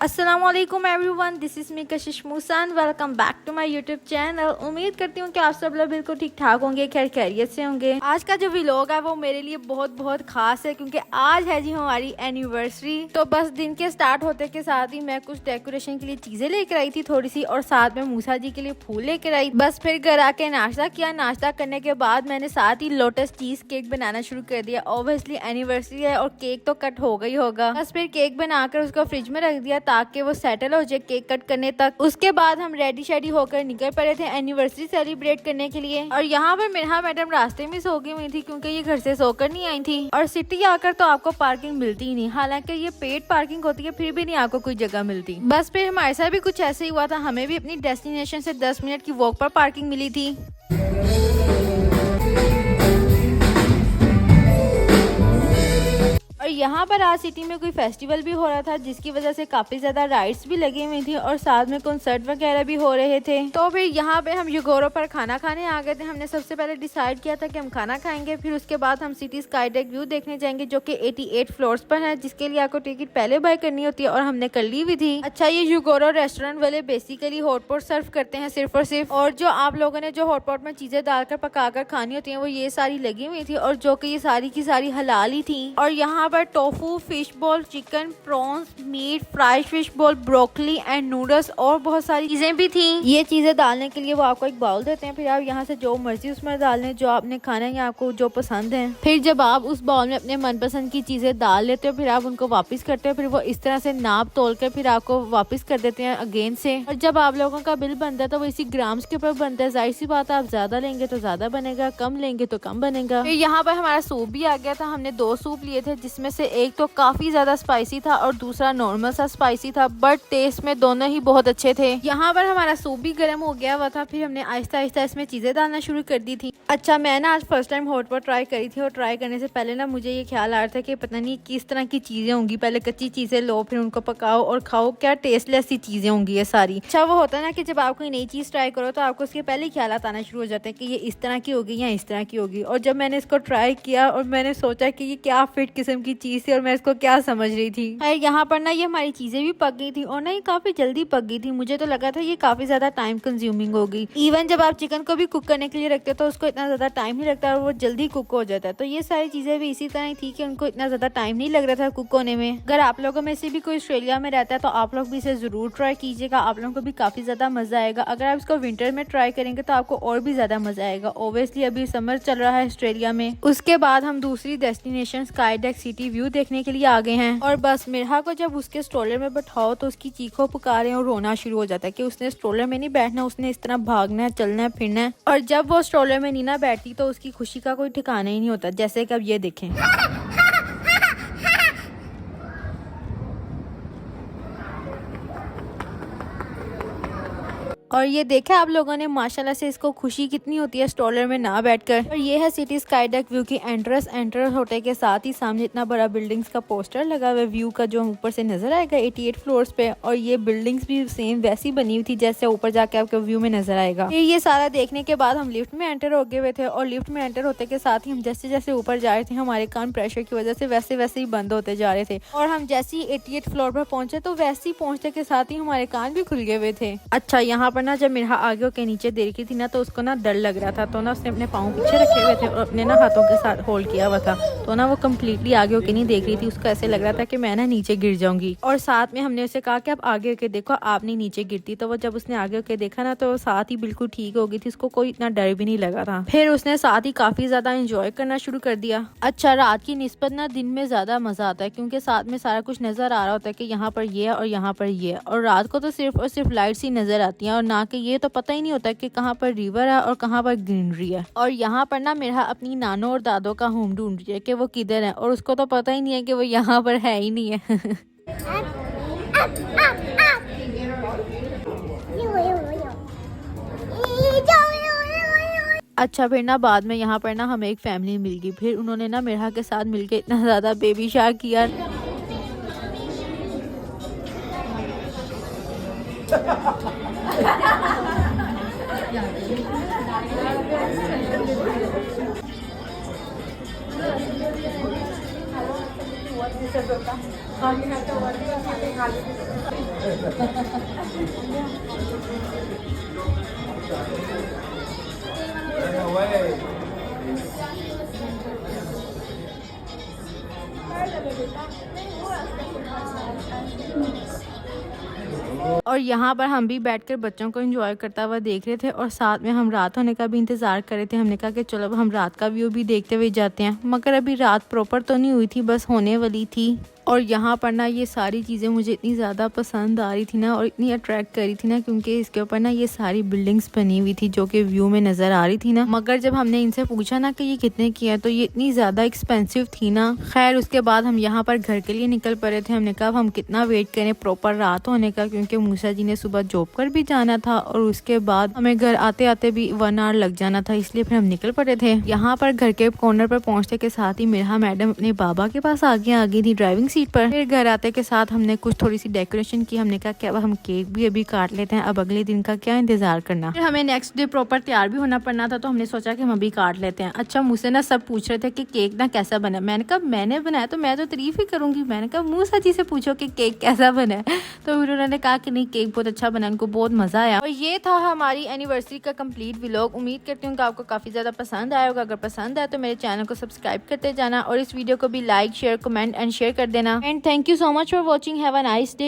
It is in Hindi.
अस्सलामुअलैकुम everyone, this is me Kashish Musa and welcome back to my YouTube channel. उम्मीद करती हूँ कि आप सब लोग बिल्कुल ठीक ठाक होंगे, खैर खैरियत से होंगे। आज का जो व्लॉग है वो मेरे लिए बहुत बहुत खास है क्योंकि आज है जी हमारी एनिवर्सरी। तो बस दिन के स्टार्ट होते के साथ ही मैं कुछ डेकोरेशन के लिए चीजें लेकर आई थी थोड़ी सी, और साथ में मूसा जी के लिए फूल लेकर आई। बस फिर घर आके नाश्ता किया। नाश्ता करने के बाद मैंने साथ ही लोटस चीज केक बनाना शुरू कर दिया। ऑब्वियसली एनिवर्सरी है और केक तो कट हो गई होगा। बस फिर केक बनाकर उसको फ्रिज में रख दिया ताकि वो सेटल हो जाए केक कट करने तक। उसके बाद हम रेडी शेडी होकर निकल पड़े थे एनिवर्सरी सेलिब्रेट करने के लिए। और यहाँ पर मेरा मैडम रास्ते में सो गई हुई थी क्योंकि ये घर से सोकर नहीं आई थी। और सिटी आकर तो आपको पार्किंग मिलती ही नहीं, हालांकि ये पेड पार्किंग होती है फिर भी नहीं आपको कोई जगह मिलती। बस फिर हमारे साथ भी कुछ ऐसे ही हुआ था, हमें भी अपनी डेस्टिनेशन से 10 मिनट की वॉक पर पार्किंग मिली थी। और यहाँ पर आज सिटी में कोई फेस्टिवल भी हो रहा था जिसकी वजह से काफी ज्यादा राइड्स भी लगी हुई थी और साथ में कॉन्सर्ट वगैरह भी हो रहे थे। तो फिर यहाँ पे हम युगोरो पर खाना खाने आ गए थे। हमने सबसे पहले डिसाइड किया था कि हम खाना खाएंगे, फिर उसके बाद हम सिटी स्काई डेक व्यू देखने जाएंगे जो कि 88 फ्लोर्स पर है, जिसके लिए आपको टिकट पहले बाय करनी होती है और हमने कर ली हुई थी। अच्छा, ये युगोरो रेस्टोरेंट वाले बेसिकली हॉटपॉट सर्व करते हैं सिर्फ और सिर्फ, और जो आप लोगों ने जो हॉटपॉट में चीजें डालकर पकाकर खानी होती है वो ये सारी लगी हुई थी और जो कि ये सारी की सारी हलाल ही थी। और यहाँ पर tofu, fish ball, chicken, prawns, meat, fried fish ball, broccoli and noodles और बहुत सारी चीजें भी थी। ये चीजें डालने के लिए वो आपको एक बाउल देते हैं, फिर आप यहाँ से जो मर्जी उसमें डाल लें, जो आपने खाना है या आपको जो पसंद है। फिर जब आप उस बाउल में अपने मनपसंद की चीजें डाल लेते हो फिर आप उनको वापस करते हो, फिर वो इस तरह से नाप तोल कर फिर आपको वापस कर देते हैं अगेन से। और जब आप लोगों का बिल बनता है तो वो इसी ग्राम्स के ऊपर बनता है। जाहिर सी बात है, आप ज्यादा लेंगे तो ज्यादा बनेगा, कम लेंगे तो कम बनेगा। फिर यहाँ पर हमारा सूप भी आ गया था। हमने 2 सूप लिए थे जिसमें से एक तो काफी ज्यादा स्पाइसी था और दूसरा नॉर्मल सा स्पाइसी था, बट टेस्ट में दोनों ही बहुत अच्छे थे। यहाँ पर हमारा सूप भी गर्म हो गया हुआ था, फिर हमने आहिस्ता आहिस्ता इसमें चीजें डालना शुरू कर दी थी। अच्छा, मैं ना आज फर्स्ट टाइम हॉटपॉट ट्राई करी थी और ट्राई करने से पहले ना मुझे ये ख्याल आ रहा था कि पता नहीं किस तरह की चीजें होंगी, पहले कच्ची चीजें लो फिर उनको पकाओ और खाओ, क्या टेस्टलेस सी चीजें होंगी ये सारी। अच्छा, वो होता है ना कि जब आप कोई नई चीज ट्राई करो तो आपको उसके पहले ही ख्याल आना शुरू हो जाते हैं कि ये इस तरह की होगी या इस तरह की होगी। और जब मैंने इसको ट्राई किया और मैंने सोचा कि ये क्या फिट किस्म की चीज थी और मैं इसको क्या समझ रही थी। यहाँ पर ना ये हमारी चीजें भी पक गई थी और ना ये काफी जल्दी पक गई थी। मुझे तो लगा था ये काफी ज्यादा टाइम कंज्यूमिंग होगी। इवन जब आप चिकन को भी कुक करने के लिए रखते हो तो उसको इतना ज्यादा टाइम नहीं लगता और वो जल्दी कुक हो जाता है। तो ये सारी चीजें भी इसी तरह थी कि उनको इतना ज्यादा टाइम नहीं लग रहा था कुक होने में। अगर आप लोगों में से भी कोई ऑस्ट्रेलिया में रहता है तो आप लोग भी इसे जरूर ट्राई कीजिएगा, आप लोगों को भी काफी ज्यादा मजा आएगा। अगर आप इसको विंटर में ट्राई करेंगे तो आपको और भी ज्यादा मजा आएगा। ओब्वियसली अभी समर चल रहा है ऑस्ट्रेलिया में। उसके बाद हम दूसरी destination sky deck city view देखने के लिए आ गए हैं। और बस मिरहा को जब उसके स्ट्रोलर में बैठाओ तो उसकी चीखों पुकारें और रोना शुरू हो जाता है कि उसने स्ट्रोलर में नहीं बैठना, उसने इस तरह भागना है, चलना है, फिरना है। और जब वो स्ट्रोलर में नहीं ना बैठती तो उसकी खुशी का कोई ठिकाना ही नहीं होता, जैसे कि अब ये देखें। और ये देखा आप लोगों ने माशाल्लाह से इसको खुशी कितनी होती है स्ट्रोलर में ना बैठकर। और ये है सिटी स्काई डेक व्यू की एंट्रेंस। एंट्रेंस होने के साथ ही सामने इतना बड़ा बिल्डिंग्स का पोस्टर लगा हुआ है व्यू का, जो ऊपर से नजर आएगा 88 फ्लोर्स पे। और ये बिल्डिंग्स भी सेम वैसी बनी हुई थी जैसे ऊपर जाके आपको व्यू में नजर आएगा। फिर ये सारा देखने के बाद हम लिफ्ट में एंटर हो गए हुए थे और लिफ्ट में एंटर होते के साथ ही हम जैसे जैसे ऊपर जा रहे थे हमारे कान प्रेशर की वजह से वैसे वैसे ही बंद होते जा रहे थे। और हम जैसे ही 88 फ्लोर पर पहुंचे तो वैसे ही पहुंचने के साथ ही हमारे कान भी खुल गए हुए थे। अच्छा, यहाँ पर ना जब मेरा आगे के नीचे देर की थी ना तो उसको ना डर लग रहा था, तो ना उसने अपने पाँव पीछे रखे हुए थे और अपने ना हाथों के साथ होल्ड किया हुआ था। तो ना वो कम्प्लीटली आगे होके नहीं देख रही थी, उसको ऐसे लग रहा था कि मैं ना नीचे गिर जाऊंगी। और साथ में हमने उसे कहा कि आप आगे होके देखो, आप नहीं नीचे गिरती। तो वो जब उसने आगे होके देखा ना तो साथ ही बिल्कुल ठीक हो गई थी, उसको कोई इतना डर भी नहीं लगा था। फिर उसने साथ ही काफी ज्यादा एंजॉय करना शुरू कर दिया। अच्छा, रात की निस्बत ना दिन में ज्यादा मजा आता है क्योंकि साथ में सारा कुछ नजर आ रहा होता है कि यहाँ पर ये है और यहाँ पर ये है। और रात को तो सिर्फ और सिर्फ लाइट्स ही नजर आती हैं और ना कि ये तो पता ही नहीं होता कि कहाँ पर रिवर है और कहाँ पर ग्रीनरी है। और यहाँ पर ना मेरा अपनी नानो और दादो का होम ढूंढ रही है कि वो किधर है और उसको तो पता ही नहीं है कि वो यहाँ पर है ही नहीं है। अच्छा, फिर ना बाद में यहाँ पर ना हमें एक फैमिली मिल गई। फिर उन्होंने ना मेरा के साथ मिलके इतना ज्यादा बेबी शावर किया। और यहाँ पर हम भी बैठकर बच्चों को एंजॉय करता हुआ देख रहे थे और साथ में हम रात होने का भी इंतज़ार कर रहे थे। हमने कहा कि चलो अब हम रात का व्यू भी देखते हुए जाते हैं, मगर अभी रात प्रॉपर तो नहीं हुई थी, बस होने वाली थी। और यहाँ पर ना ये सारी चीज़ें मुझे इतनी ज़्यादा पसंद आ रही थी ना और इतनी अट्रैक्ट कर रही थी ना, क्योंकि इसके ऊपर ना ये सारी बिल्डिंग्स बनी हुई थी जो कि व्यू में नज़र आ रही थी ना। मगर जब हमने इनसे पूछा ना कि ये कितने की है तो ये इतनी ज़्यादा एक्सपेंसिव थी ना। खैर उसके बाद हम यहाँ पर घर के लिए निकल पड़े थे। हमने कहा हम कितना वेट करें प्रॉपर रात होने का, क्योंकि मूसा जी ने सुबह जॉब पर भी जाना था और उसके बाद हमें घर आते आते भी 1 आवर लग जाना था, इसलिए फिर हम निकल पड़े थे। यहाँ पर घर के कॉर्नर पर पहुँचने के साथ ही मेरा मैडम अपने बाबा के पास आ गई थी ड्राइविंग सीट पर। फिर घर आते के साथ हमने कुछ थोड़ी सी डेकोरेशन की। हमने कहा कि अब हम केक भी अभी काट लेते हैं, अब अगले दिन का क्या इंतजार करना। फिर हमें नेक्स्ट डे प्रॉपर तैयार भी होना पड़ना था, तो हमने सोचा कि हम अभी काट लेते हैं। अच्छा मुझसे ना सब पूछ रहे थे कि केक ना कैसा बना। मैंने कहा मैंने बनाया तो मैं तो तारीफ ही करूंगी। मैंने कहा मूसा जी से पूछो कि केक कैसा बना है, तो फिर उन्होंने कहा कि नहीं केक बहुत अच्छा बना, उनको बहुत मजा आया। और ये था हमारी एनिवर्सरी का कंप्लीट व्लॉग। उम्मीद करती हूँ कि आपको काफी ज्यादा पसंद आया होगा। अगर पसंद आया तो मेरे चैनल को सब्सक्राइब करते जाना और इस वीडियो को भी like share comment and share कर देना। And thank you so much for watching. Have a nice day.